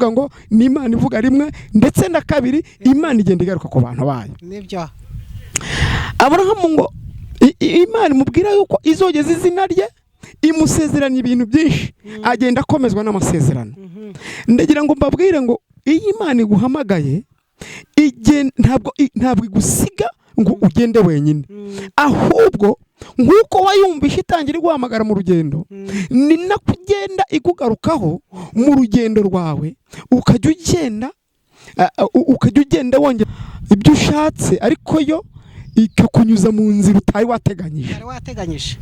ngo ni Imana ivuga rimwe ndetse na kabiri Imana igenda igaruka ku bantu bayo. Nibyo. Aburahamu ngo Imana imubwira yuko izogeza izina rye, imusezeranya ibintu byinshi, agenda akomezwa n'amasezerano. Ndagira ngo mbabwire ngo iyi Imana iguhamagaye ntabwo igusiga ngo ugende wenyine, ahubwo nk'uko wayumvishe itangira guhamagara mu rugendo, ni nako ugenda igugarukaho mu rugendo rwawe, ukajya ugenda wongera ibyo ushatse, ariko yo ikakunyuza mu nzira utari wateganyije.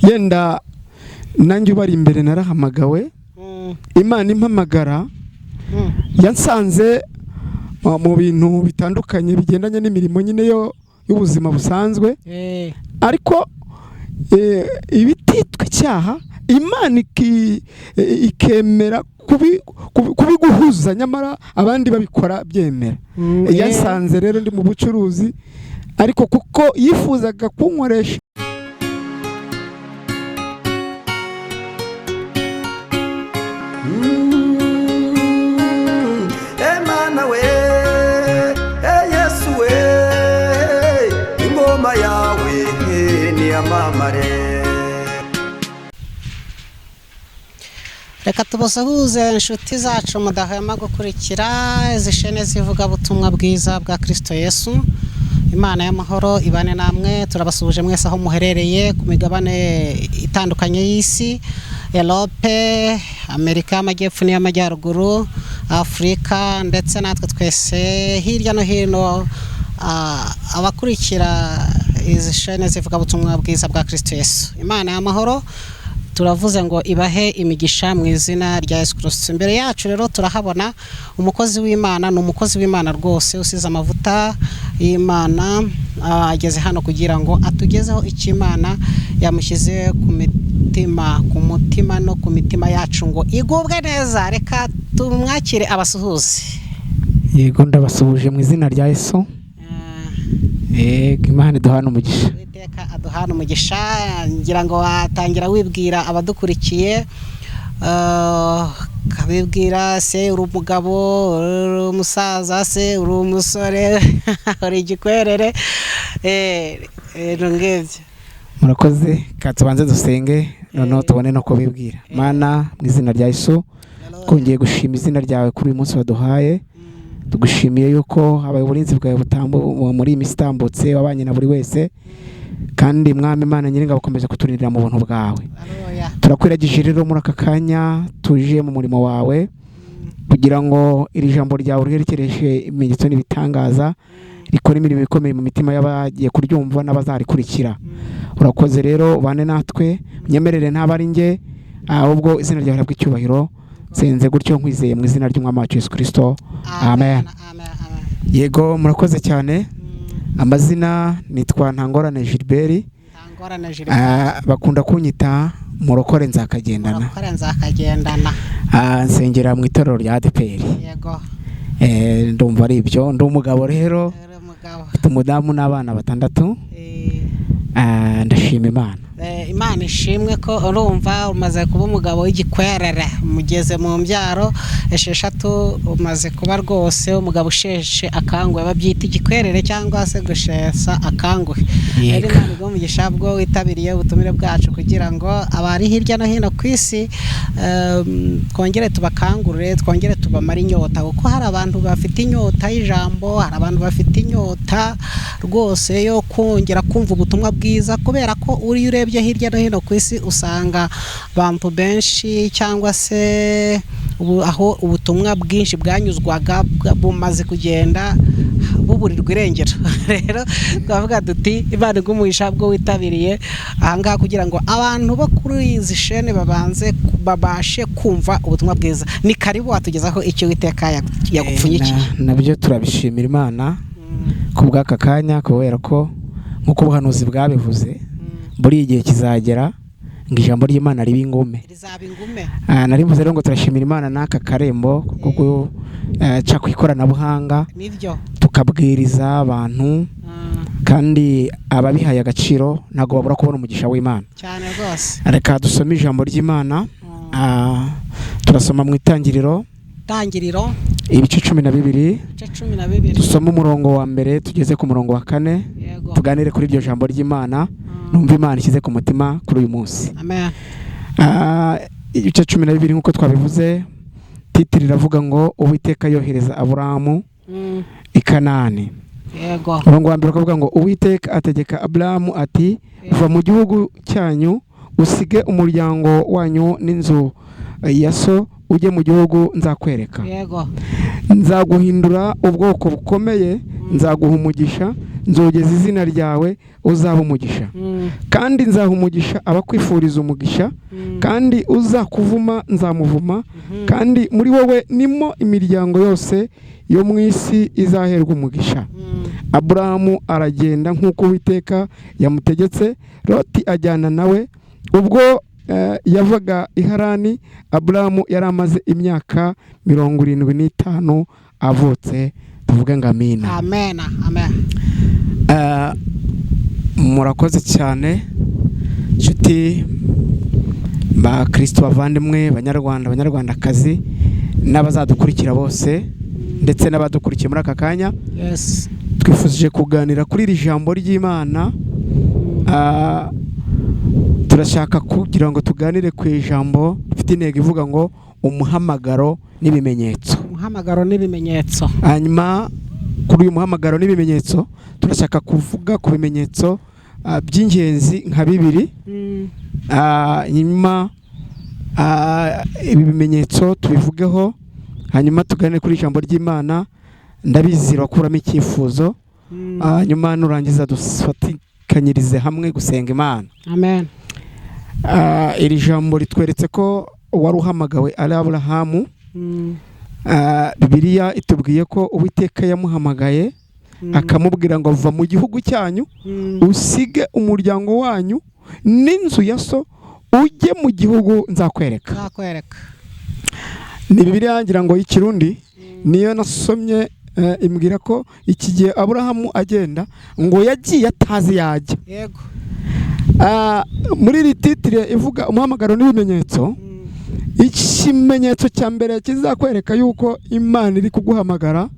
Yenda nanjye ubari imbere narahamagawe, Imana impamagara yansanze mu bintu bitandukanye bigendanye n'imirimo nyine y'ubuzima busanzwe, ariko ibititwa icyaha Imana ikemera kubiguhuza, nyamara abandi babikora byemera. Yansanze rero ndi mu bucuruzi, ariko kuko yifuzaga kunkoresha Emana we, Yesu we, ingoma yawe ni amamare. Reka tubasuhuze inshuti zacu mudahwema gukurikira izi shene zivuga butumwa bwiza bwa Kristo Yesu. Imana y'amahoro ibane namwe, turabasuhuje mwese aho muherereye ku migabane itandukanye y'isi, Europe, Amerika y'Amajyepfo n'iy'Amajyaruguru, Afrika, ndetse natwe twese hirya no hino abakurikira izi shene zivuga butumwa bwiza bwa Kristo Yesu. Imana y'amahoro turavuze ngo ibahe imigisha mu izina rya Yesu Kristo. Imbere yacu rero turahabona umukozi w'Imana, ni umukozi w'Imana rwose usize amavuta y'Imana, ageze hano kugira ngo atugezeho icyo Imana yamushyize ku mutima no ku mitima yacu ngo igubwe neza. Reka tumwakire abasuhuze. Yego, ndabasuhuje mu izina rya Yesu. Imana iduhana umugisha. Uwiteka aduhana umugisha. Ngira ngo watangira wibwira abadukurikiye, kabibwira se uri umugabo, uri umusaza, se uri umusore, uri igikwerere, ngibyo. Murakoze, katubanze dusenge noneho tubone no kubibwira. Mana, mu izina rya Yesu twongeye gushima izina ryawe kuri uyu munsi waduhaye. Tugushimiye yuko habaye uburinzi bwawe muri iyi minsi itambutse, wabanye na buri wese, kandi Mwami Imana Nyiringabo ukomeje kuturindira mu buntu bwawe. Turakwiragije rero muri aka kanya tuje mu murimo wawe, kugira ngo iri jambo ryawe riherekereshe ibimenyetso n'ibitangaza, rikora imirimo ikomeye mu mitima y'abagiye kuryumva n'abazarikurikira. Urakoze rero, ubane natwe, unyemerere ntaba ari njye, ahubwo izina ryawe rihabwe icyubahiro. Senze gutyo nkwizeye mu izina ry'Umwami wacu Yesu Kristo. Amen. Yego, murakoze cyane. Amazina nitwa Ntangorane Gilbert. Bakunda kunyita Murokore Nzakagendana. Nsengera mu itorero rya ADPR. Yego. Ndumva ari ibyo. Ndi umugabo rero, mfite umudamu n'abana 6. Ndashima Imana. Imana ishimwe ko urumva umaze kuba umugabo w'igikwerere, mugeze mu mbyaro 6, umaze kuba rwose umugabo usheshe akanguhe, babyita igikwerere cyangwa se gushesa akanguhe. Rero Imana igomba umugisha bwo witabiriye ubutumire bwacu, kugira ngo abari hirya no hino ku isi twongere tubakangurire, twongere tubamara inyota, kuko hari abantu bafite inyota y'ijambo, hari abantu bafite inyota rwose yo kongera kumva ubutumwa bwiza, kubera ko uri urebye hirya no hino ku isi usanga abantu benshi cyangwa se aho ubutumwa bwinshi bwanyuzwaga bumaze kugenda buburirwa irengero. Rero twavuga duti Imana igumuhisha bwo witabiriye ahangaha, kugira ngo abantu bo kuri izi shene babashe kumva ubutumwa bwiza. Ni karibu watugezaho icyo Uwiteka yagupfunyikiye. Nabyo turabishimira Imana ku bw'aka kanya, kubera ko nk'uko ubuhanuzi bwabivuze, buri igihe kizagera ngo ijambo ry'Imana ribe ingume. Narivuze rero ngo turashimira Imana n'aka karembo kuko ca ku ikoranabuhanga tukabwiriza abantu, kandi ababihaye agaciro ntago babura kubona umugisha w'Imana cyane rwose. Reka dusome ijambo ry'Imana turasoma mu itangiriro ibice 12 dusoma umurongo wa mbere tugeze ku murongo wa 4 tuganire kuri iryo jambo ry'Imana numva Imana ishyize ku mutima kuri uyu munsi. Amen. Ibice 12 nkuko twabivuze, titiri iravuga ngo Uwiteka yohereza Aburahamu i Kanani. Yego. Umurongo wa mbere ukavuga ngo Uwiteka ategeka Aburahamu ati va mu gihugu cyanyu usige umuryango wanyu n'inzu ya so ujye mu gihugu nzakwereka. Yego. Nzaguhindura ubwoko bukomeye, nzaguha umugisha, nzogeza izina ryawe uzaba umugisha. Kandi nzaha umugisha abakwifuriza umugisha, kandi uzakuvuma nzamuvuma, kandi muri wowe nimo imiryango yose yo mu isi izaherwa umugisha. Aburahamu aragenda nk'uko Uwiteka yamutegetse, Loti ajyana nawe. Ubwo yavaga i Harani, Aburahamu yari amaze imyaka 75 avutse. Tuvuge ngo amina. Amen. Amen. Murakoze cyane nshuti ba Kristo bavandimwe, banyarwandakazi n'abazadukurikira bose ndetse n'abadukurikiye muri aka kanya. Yes. Twifuje kuganira kuri iri jambo ry'Imana. Turashaka kugira ngo tuganire ku ijambo rifite intego ivuga ngo umuhamagaro n'ibimenyetso. Umuhamagaro n'ibimenyetso. Hanyuma kuri uyu muhamagaro n'ibimenyetso turashaka kuvuga ku bimenyetso by'ingenzi nka 2. Nyuma ibi bimenyetso tubivugeho, hanyuma tuganire kuri ijambo ry'Imana. Ndabizi bakuramo icyifuzo. Nyuma nurangiza dufatikanyirize hamwe gusenga Imana. Amen. Iri jambo ritweretse ko wari uhamagawe ari Aburahamu. Bibiliya itubwiye ko Uwiteka yamuhamagaye akamubwira ngo va mu gihugu cyanyu usige umuryango wanyu n'inzu ya so ujye mu gihugu nzakwereka. Ni Bibiliya ngira ngo y'Ikirundi niyo nasomye, imbwira ko iki gihe Aburahamu agenda ngo yagiye atazi yajya. Yego. Muri iri titire ivuga umuhamagaro n'ibimenyetso, ikimenyetso cya mbere kizakwereka yuko Imana iri kuguhamagara,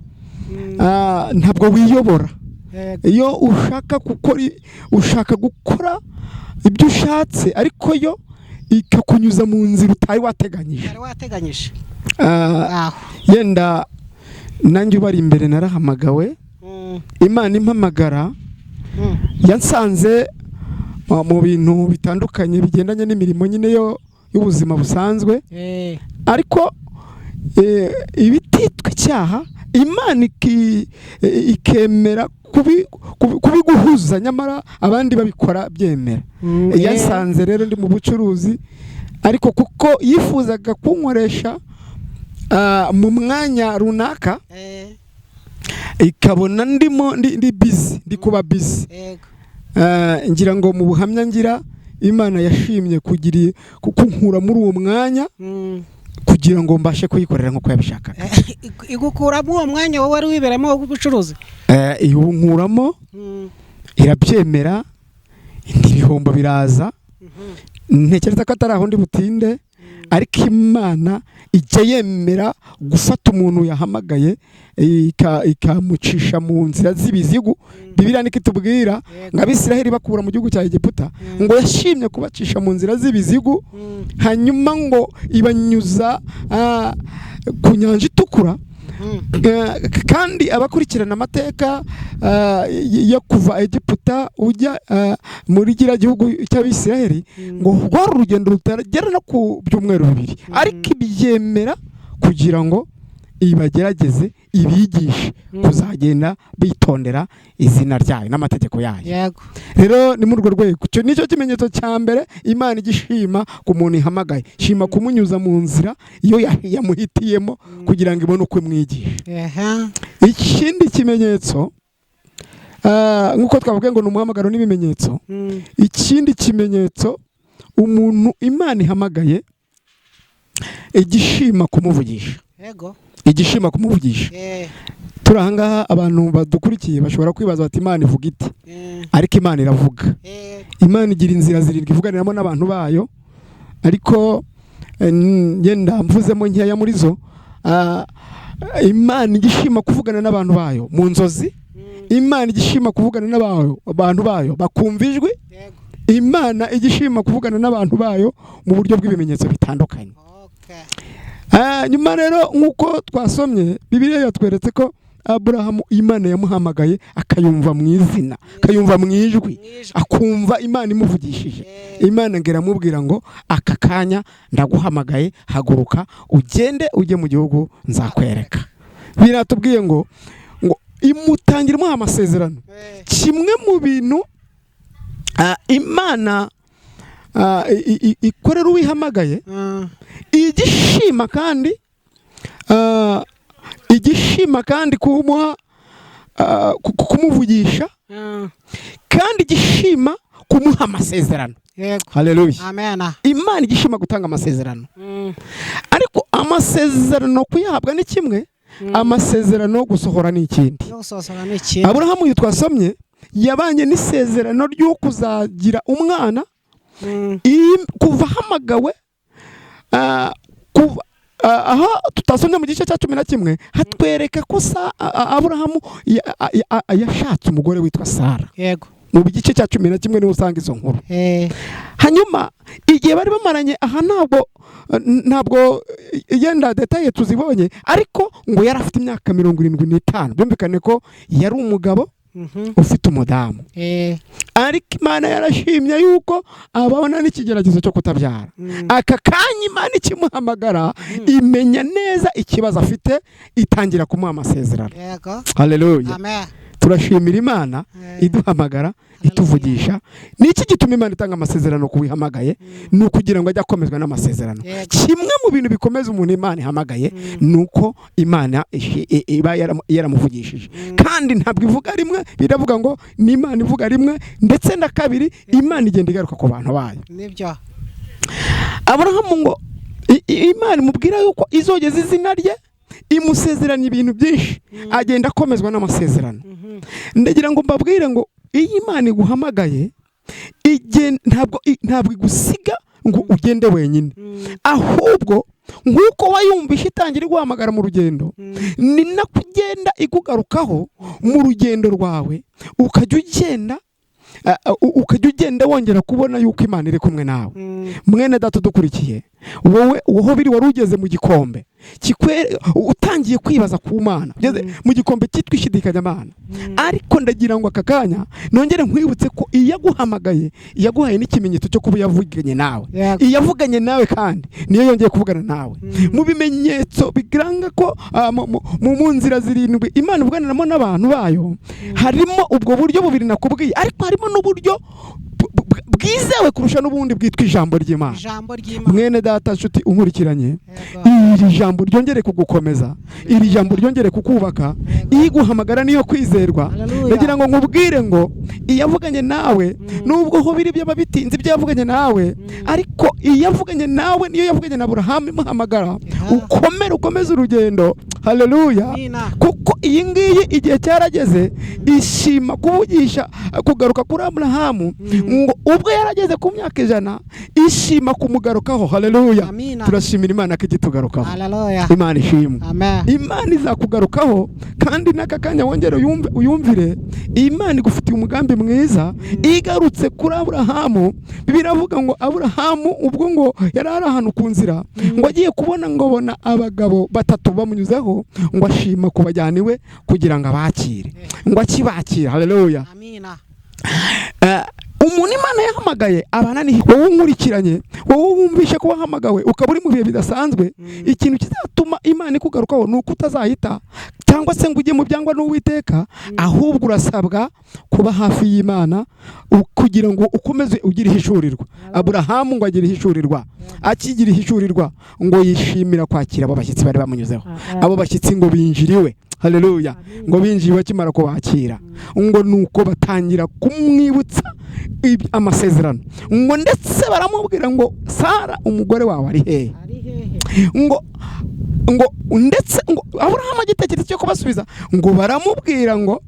ntabwo wiyobora. Iyo ushaka gukora ibyo ushatse, ariko yo ikakunyuza mu nzira utari wateganyije. Yenda nanjye ubari imbere narahamagawe, Imana impamagara yansanze mu bintu bitandukanye bigendanye n'imirimo nyine y'ubuzima busanzwe. Ariko ibititwa icyaha Imana ikemera kubiguhuza, nyamara abandi babikora byemera. Yansanze rero ndi mu bucuruzi, ariko kuko yifuzaga kunkoresha mu mwanya runaka, ikabona ndi busy, ndi kuba busy. Ngira ngo mu buhamya ngira, Imana yashimye kunkura muri uwo mwanya kugira ngo mbashe kuyikorera nk'uko yabishakaga. Igukuramo uwo mwanya wowe wari wiberamo wo gucuruza? Nkuramo, irabyemera, ibihombo biraza. Ntekereza ko atari aho ndi butinde, ariko Imana ijya yemera gufata umuntu yahamagaye ikamucisha mu nzira z'ibizigu. Bibiliya niko itubwira ngo Abisiraheli bakura mu gihugu cya Egiputa ngo yashimye kubacisha mu nzira z'ibizigu, hanyuma ngo ibanyuza ku nyanja itukura. Kandi abakurikirana amateka yo kuva Egiputa ujya muri gira gihugu cy'Abisiraheli ngo rwari urugendo rutagera no ku byumweru 2, ariko ibyemera kugira ngo ibagerageze, ibigishe kuzagenda bitondera izina ryayo n'amategeko yayo. Yego. Rero ni muri urwo rwego, cyo nicyo kimenyetso cya mbere Imana igishima ku muntu ihamagaye, shima kumunyuza mu nzira iyo yamuhitiyemo kugira ngo ibone uko imwigisha. Ikindi kimenyetso, nk'uko twavuga ngo ni umuhamagaro n'ibimenyetso, ikindi kimenyetso umuntu Imana ihamagaye igishima kumuvugisha. Yego. Igishima kumuvugisha. Turi ahangaha abantu badukurikiye bashobora kwibaza bati Imana ivuga iti? Ariko Imana iravuga. Imana igira inzira 7 ivuganiramo n'abantu bayo, ariko ngenda mvuzemo nkeya muri zo. Imana igishima kuvugana n'abantu bayo mu nzozi. Imana igishima kuvugana n'abantu bayo bakumva ijwi. Imana igishima kuvugana n'abantu bayo mu buryo bw'ibimenyetso bitandukanye. Nyuma rero nk'uko twasomye Bibiliya yatweretse ko Aburahamu Imana yamuhamagaye akayumva mu izina, akayumva mu ijwi, akumva Imana imuvugishije. Imana ngera mubwira ngo aka kanya ndaguhamagaye, haguruka ugende ujye mu gihugu nzakwereka. Biratubwiye ngo imutangiramo amasezerano. Kimwe mu bintu Imana ikorera uwihamagaye, igishima kandi kumuvugisha, kandi igishima kumuha amasezerano. Haleluya. Amen. Imana igishima gutanga amasezerano. Ariko amasezerano kuyahabwa ni kimwe, amasezerano gusohora ni ikindi. Aburahamu uyu twasomye yabanye n'isezerano ryo kuzagira umwana kuva hamagawe. Aha tutasomye mu gice cya 11 hatwereka ko Aburahamu yashatse umugore witwa Sara. Yego. Mu gice cya 11 niho usanga izo nkuru. Hanyuma igihe bari bamaranye aha ntabwo yenda detaye tuzibonye, ariko ngo yari afite imyaka 75. Byumvikane ko yari umugabo ufite umudamu. Ariko Imana yarashimye yuko ababona n'ikigeragezo cyo kutabyara. Aka kanya Imana ikimuhamagara imenya neza ikibazo afite, itangira kumuha amasezerano. Haleluya. Amen. Turashimira Imana iduhamagara, ituvugisha. Niki gituma Imana itanga amasezerano kuwihamagaye? Ni ukugira ngo ajye akomezwa n'amasezerano. Kimwe mu bintu bikomeza umuntu Imana ihamagaye nuko Imana iba yaramuvugishije. Kandi ntabwo ivuga rimwe, biravuga ngo ni Imana ivuga rimwe, ndetse na kabiri Imana igenda igaruka ku bantu bayo. Nibyo. Aburahamu ngo Imana imubwira yuko izogeza izina rye, imusezeranya ibintu byinshi, agenda akomezwa n'amasezerano. Ndagira ngo mbabwire ngo iyi Imana iguhamagaye ntabwo igusiga ngo ugende wenyine, ahubwo nk'uko wayumvisha itangira guhamagara mu rugendo, ni nako ugenda igugarukaho mu rugendo rwawe, ukajya ugenda wongera kubona yuko Imana iri kumwe nawe. Mwene data dukurikiye, wowe biri wari ugeze mu gikombe utangiye kwibaza ku Mana, ugeze mu gikombe cyitwishidikanya Mana. Ariko ndagira ngo aka kanya nongere nkwibutse ko iyaguhamagaye yaguhaye n'ikimenyetso cyo kuba yavuganye nawe. Iyavuganye nawe kandi niyo yongeye kuvugana nawe. Mu bimenyetso bigaranga ko mu nzira zirindwi Imana ivuganiramo n'abantu bayo, harimo ubwo buryo bubiri nakubwiye, ariko harimo n'uburyo bwizewe kurusha n'ubundi bwitwa ijambo ry'Imana. Mwene data nshuti unkurikiranye, iri jambo ryongere kugukomeza, iri jambo ryongere kukubaka, iguhamagara niyo kwizerwa. Ndagira ngo nkubwire ngo iyavuganye nawe, nubwo ho biri by'ababitinze byavuganye nawe, ariko iyavuganye nawe niyo yavuganye na Aburahamu imuhamagara, ukomeze urugendo. Haleluya. Kuko iyi ngiyi igihe cyarageze, ishima kuvugisha kugaruka kuri Aburahamu, ngo ubwo yarageze ku myaka 100 ishima kumugarukaho. Haleluya. Turashimira Imana ko igitugarukaho. Imana ishimwe. Imana izakugarukaho, kandi n'aka kanya wongere uyumvire, Imana igufitiye umugambi mwiza. Igarutse kuri Aburahamu, biravuga ngo Aburahamu ubwo ngo yari ari ahantu ku nzira, ngo agiye kubona ngo bona abagabo 3 bamunyuzeho, ngo ashima kubajyaniwe kugira ngo abakire, ngo akibakira. Haleluya. Amina. Umuntu Imana yahamagaye abana ni wowe unkurikiranye, wowe wumvishe ko wahamagawe ukaba uri mu bihe bidasanzwe. Ikintu kizatuma Imana ikugarukaho nuko utazahita cyangwa se ngo ujye mu byangwa n'Uwiteka, ahubwo urasabwa kuba hafi y'Imana kugira ngo ukomeze ugire ihishurirwa. Aburahamu ngo agire ihishurirwa, akigira ihishurirwa ngo yishimira kwakira abo bashyitsi bari bamunyuzeho. Abo bashyitsi ngo binjiriwe. Haleluya. Ngo binjiye bakimara kubakira, ngo nuko batangira kumwibutsa amasezerano, ngo ndetse baramubwira ngo Sara umugore wawe ari hehe. ngo ndetse ngo Aburahamu agitekereza cyo kubasubiza, ngo baramubwira ngo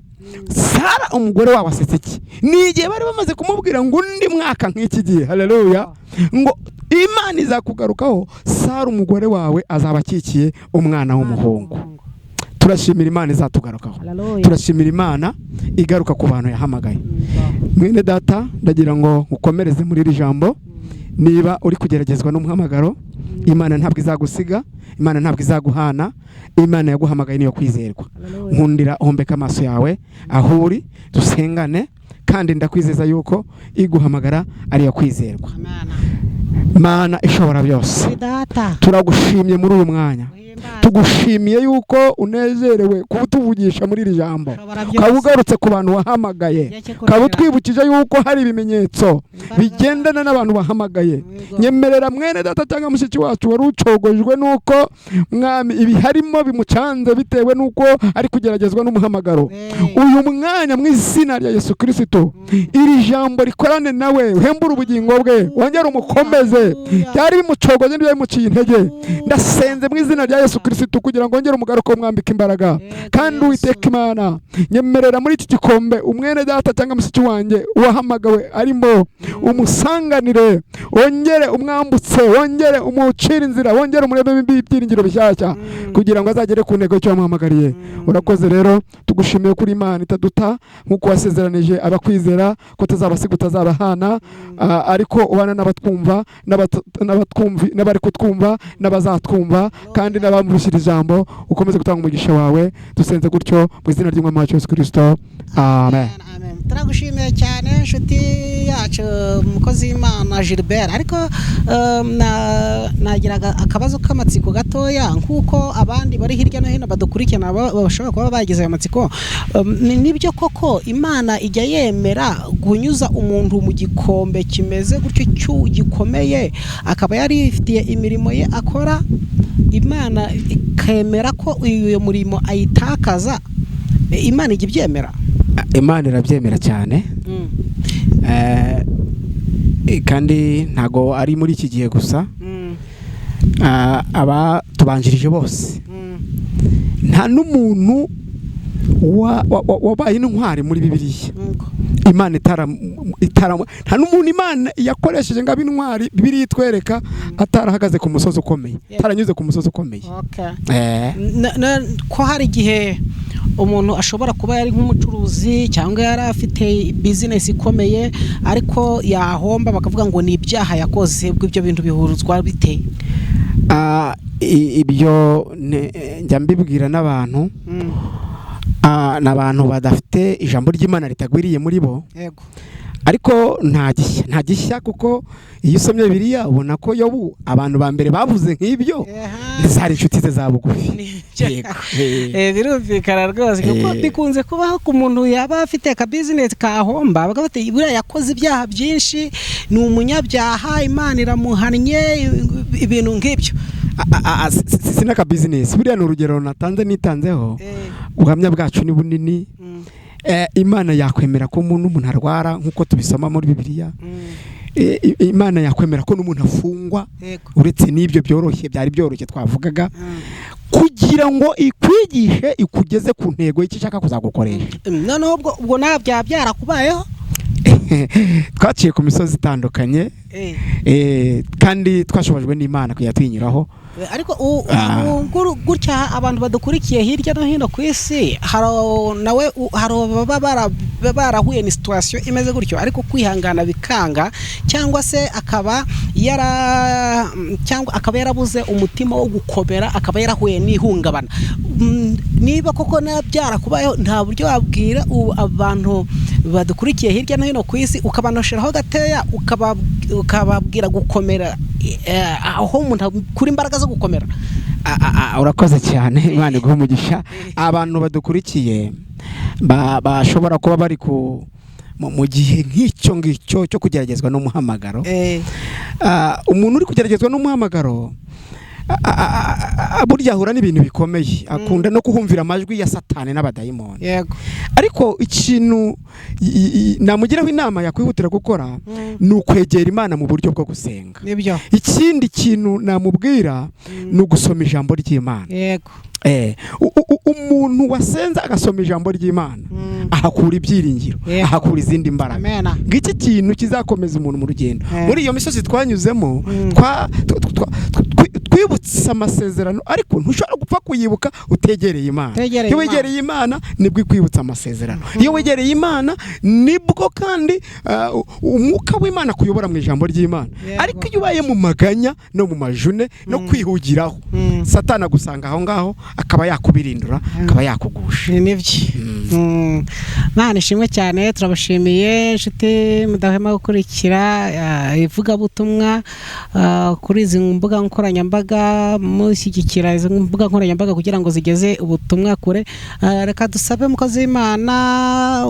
Sara umugore wawe asetse iki. Ni igihe bari bamaze kumubwira ngo undi mwaka nk'iki gihe. Haleluya. Ngo Imana izakugarukaho. Sara umugore wawe azaba akikiye umwana w'umuhungu. Turashimira Imana izatugarukaho. Turashimira Imana igaruka ku bantu yahamagaye. Mwene data ndagira ngo ukomereze muri iri jambo. Niba uri kugeragezwa n'umuhamagaro, Imana ntabwo izagusiga, Imana ntabwo izaguhana, Imana yaguhamagaye niyo kwizerwa. Nkundira hombeka amaso yawe aho uri, dusengane, kandi ndakwizeza yuko iguhamagara ari yo kwizerwa. Mana ishobora byose, turagushimye muri uyu mwanya. Tugushimiye yuko unezerewe kubutuvugisha muri iri jambo, kabugarutse ku bantu wahamagaye, kabutwibukije yuko hari ibimenyetso bigendana n'abantu bahamagaye. Nyemerera mwene data cyangwa mushiki wacu wari ucogojwe nuko mwami ibiharimo bimucanze bitewe nuko ari kugeragezwa n'umuhamagaro. Uyu mwanya mu izina rya Yesu Kristo, iri jambo rikorane nawe, uhembura ubugingo bwe, wongere umukomeze. Byari bimucogoje n'ibyo bimuciye intege, ndasenze mu izina rya Yesu Kristo kugira ngo ngere umugaruko mwambika imbaraga. Kandi Uwiteka Imana, nyemerera muri iki gikombe umwene data cyangwa mushiki wanjye wahamagawe arimo, umusanganire, wongere umwambutse, wongere umucira inzira, wongere umurebe ibyiringiro bishyashya kugira ngo azagere ku ntego y'icyo wamuhamagariye. Urakoze rero, tugushimiye kuri Imana itaduta nk'uko wasezeranije abakwizera ko tuzabasiga utazabahana, ariko ubana n'abatwumva n'abari kutwumva n'abazatwumva, kandi n'abamurushyira ijambo ukomeze gutanga umugisha wawe. Dusenze gutyo mu izina ry'Umwami wacu Yesu Kristo, amen. Turagushimiye cyane inshuti yacu umukozi w'Imana Gilbert. Ariko nagiraga akabazo k'amatsiko gatoya, nk'uko abandi bari hirya no hino badukurikirana bashobora kuba bagize ayo matsiko. Nibyo koko Imana ijya yemera kunyuza umuntu mu gikombe kimeze gutyo gikomeye, akaba yari ifitiye imirimo ye akora, Imana ikemera ko uyu murimo ayitakaza? Imana ijya ibyemera? Imana irabyemera cyane. Kandi ntago ari muri iki gihe gusa, aba tubanjirije bose, nta n'umuntu wabaye intwari muri Bibiliya. Imana nta n'umuntu Imana yakoresheje ngo abe intwari. Bibiliya itwereka atarahagaze ku musozi ukomeye, ataranyuze ku musozi ukomeye. Ko hari igihe umuntu ashobora kuba yari nk'umucuruzi cyangwa yari afite business ikomeye, ariko yahomba bakavuga ngo ni ibyaha yakoze, ubwo ibyo bintu bihuruzwa bite? Ibyo njya mbibwira n'abantu, n'abantu badafite ijambo ry'Imana ritagwiriye muri bo. Yego. Ariko nta gishya, kuko iyo usomye Bibiliya ubona ko Yobu abantu ba mbere bavuze nk'ibyo zari inshuti ze za bugufi. Birumvikana rwose, kuko bikunze kubaho ku muntu yaba afite ka business kahomba, bakavuga ati buriya yakoze ibyaha byinshi, ni umunyabyaha, Imana iramuhannye, ibintu nk'ibyo. Sina ka business, buriya ni urugero natanze nitanzeho. Ubuhamya bwacu ni bunini. Imana yakwemera ko umuntu arwara nk'uko tubisoma muri Bibiliya. Imana yakwemera ko n'umuntu afungwa, uretse n'ibyo byari byoroshye twavugaga, kugira ngo ikwigishe ikugeze ku ntego y'icyo ishaka kuzagukoresha. Noneho ubwo nta byaha byarakubayeho? Twaciye ku misozi itandukanye, kandi twashobojwe n'Imana kujya twinyuraho. Ariko gutya abantu badukurikiye hirya no hino ku isi, hari barahuye ni situation imeze gutyo, ariko kwihangana bikanga, cyangwa se akaba yarabuze umutima wo gukomera, akaba yarahuye n'ihungabana. Niba koko byarakubayeho, nta buryo wabwira abantu badukurikiye hirya no hino ku isi ukabanosheraho gateya, ukababwira gukomera, aho umuntu kuri imbaraga zo gukomera? Urakoze cyane, Imana iguhe umugisha. Abantu badukurikiye bashobora kuba bari mu gihe nk'icyo ngicyo cyo kugeragezwa n'umuhamagaro. Umuntu uri kugeragezwa n'umuhamagaro burya ahura n'ibintu bikomeye, akunda no kuhumvira amajwi ya Satani n'abadayimoni. Yego. Ariko ikintu namugiraho inama yakwihutira gukora ni ukwegera Imana mu buryo bwo gusenga. Nibyo. Ikindi kintu namubwira ni ugusoma ijambo ry'Imana. Yego. umuntu wasenze agasoma ijambo ry'Imana ahakura ibyiringiro, ahakura izindi mbaraga. Ngiki kintu kizakomeza umuntu mu rugendo. Muri iyo misozi twanyuzemo twibutsa amasezerano, ariko ntushobora gupfa kuyibuka utegereye Imana. Iyo wegereye Imana nibwo ikwibutsa amasezerano. Iyo wegereye Imana nibwo kandi umwuka w'Imana kuyobora mu ijambo ry'Imana. Ariko iyo ubaye mu maganya no mu majune no kwihugiraho, Satani agusanga aho ngaho akaba yakubirindura, akaba yakugusha. Nibyo. Mana ishimwe cyane, turabashimiye inshuti mudahwema gukurikira ivugabutumwa kuri izi mbuga nkoranyambaga, mushyigikira izi mbuga nkoranyambaga kugira ngo zigeze ubutumwa kure. Reka dusabe umukozi w'Imana,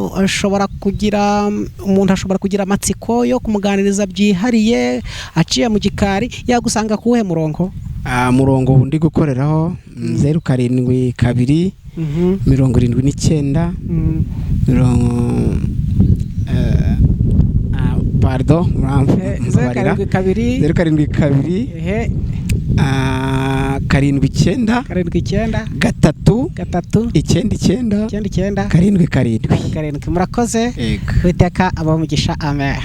umuntu ashobora kugira amatsiko yo kumuganiriza byihariye aciye mu gikari, yagusanga kuwuhe murongo? Murongo ndi gukoreraho 072 79 pardon, 072 79 3 9 murakoze. Witeka abamugisha. Amen.